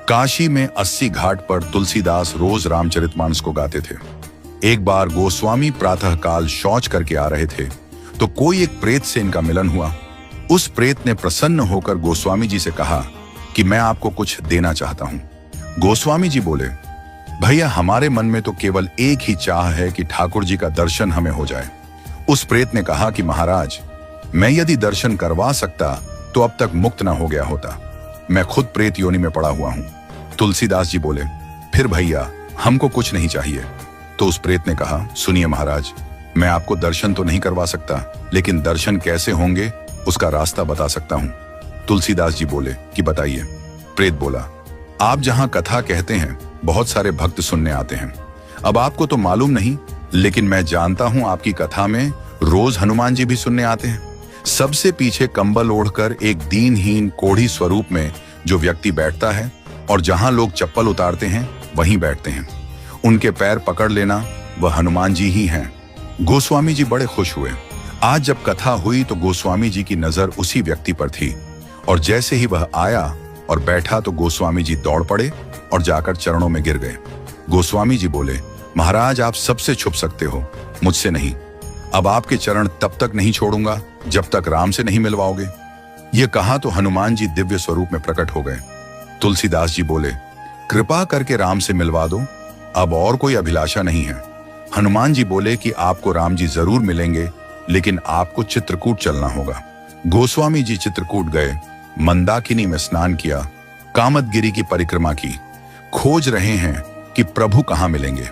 काशी में 80 घाट पर तुलसीदास रोज रामचरितमानस को गाते थे। एक बार गोस्वामी प्रातःकाल शौच करके आ रहे थे तो कोई एक प्रेत से इनका मिलन हुआ। उस प्रेत ने प्रसन्न होकर गोस्वामी जी से कहा कि मैं आपको कुछ देना चाहता हूं। गोस्वामी जी बोले, भैया हमारे मन में तो केवल एक ही चाह है कि ठाकुर जी का दर्शन हमें हो जाए। उस प्रेत ने कहा कि महाराज, मैं यदि दर्शन करवा सकता तो अब तक मुक्त न हो गया होता। मैं खुद प्रेत योनि में पड़ा हुआ हूं। तुलसीदास जी बोले, फिर भैया हमको कुछ नहीं चाहिए। तो उस प्रेत ने कहा, सुनिए महाराज, मैं आपको दर्शन तो नहीं करवा सकता, लेकिन दर्शन कैसे होंगे उसका रास्ता बता सकता हूं। तुलसीदास जी बोले कि बताइए। प्रेत बोला, आप जहां कथा कहते हैं बहुत सारे भक्त सुनने आते हैं। अब आपको तो मालूम नहीं, लेकिन मैं जानता हूं आपकी कथा में रोज हनुमान जी भी सुनने आते हैं। सबसे पीछे कंबल ओढ़कर एक दीनहीन कोढ़ी स्वरूप में जो व्यक्ति बैठता है और जहां लोग चप्पल उतारते हैं वहीं बैठते हैं। उनके पैर पकड़ लेना वह हनुमान जी ही हैं। गोस्वामी जी बड़े खुश हुए। आज जब कथा हुई तो गोस्वामी जी की नजर उसी व्यक्ति पर थी और जैसे ही वह आया और बैठा तो गोस्वामी जी दौड़ पड़े और जाकर चरणों में गिर गए। गोस्वामी जी बोले, महाराज आप सबसे छुप सकते हो, मुझसे नहीं। अब आपके चरण तब तक नहीं छोड़ूंगा जब तक राम से नहीं मिलवाओगे। ये कहा तो हनुमान जी दिव्य स्वरूप में प्रकट हो गए। तुलसीदास जी बोले, कृपा करके राम से मिलवा दो, अब और कोई अभिलाषा नहीं है। हनुमान जी बोले कि आपको राम जी जरूर मिलेंगे, लेकिन आपको चित्रकूट चलना होगा। गोस्वामी जी चित्रकूट गए, मंदाकिनी में स्नान किया, कामदगिरी की परिक्रमा की, खोज रहे हैं कि प्रभु कहां मिलेंगे।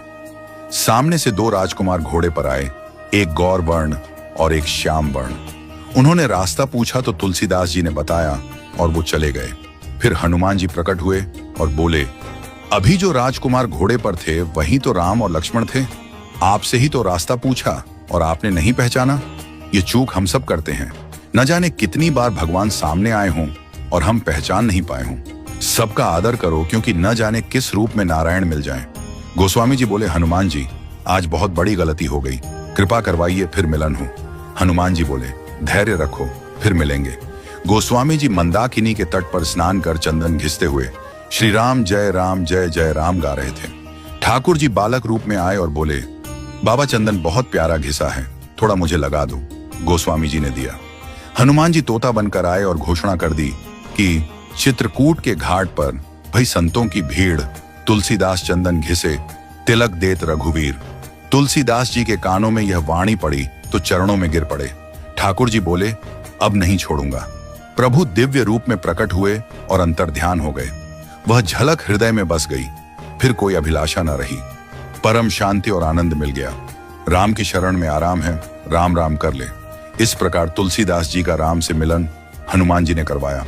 सामने से दो राजकुमार घोड़े पर आए, एक गौर वर्ण और एक श्याम वर्ण। उन्होंने रास्ता पूछा तो तुलसीदास जी ने बताया और वो चले गए। फिर हनुमान जी प्रकट हुए और बोले, अभी जो राजकुमार घोड़े पर थे वही तो राम और लक्ष्मण थे। आपसे ही तो रास्ता पूछा और आपने नहीं पहचाना। ये चूक हम सब करते हैं। न जाने कितनी बार भगवान सामने आए हों और हम पहचान नहीं पाए हों। सबका आदर करो, क्योंकि न जाने किस रूप में नारायण मिल जाएं। गोस्वामी जी बोले, हनुमान जी आज बहुत बड़ी गलती हो गई, कृपा करवाइए फिर मिलन हो। हनुमान जी बोले, धैर्य रखो, फिर मिलेंगे। गोस्वामी जी मंदाकिनी के तट पर स्नान कर चंदन घिसते हुए श्री राम जय जय राम गा रहे थे। ठाकुर जी बालक रूप में आए और बोले, बाबा चंदन बहुत प्यारा घिसा है, थोड़ा मुझे लगा दो। गोस्वामी जी ने दिया। हनुमान जी तोता बनकर आए और घोषणा कर दी कि चित्रकूट के घाट पर भाई संतों की भीड़, तुलसीदास चंदन घिसे, तिलक देत रघुवीर। तुलसीदास जी के कानों में यह वाणी पड़ी तो चरणों में गिर पड़े। ठाकुर जी बोले, अब नहीं छोड़ूंगा। प्रभु दिव्य रूप में प्रकट हुए और अंतर्ध्यान हो गए। वह झलक हृदय में बस गई। फिर कोई अभिलाषा न रही। परम शांति और आनंद मिल गया। राम की शरण में आराम है, राम राम कर ले। इस प्रकार तुलसीदास जी का राम से मिलन हनुमान जी ने करवाया।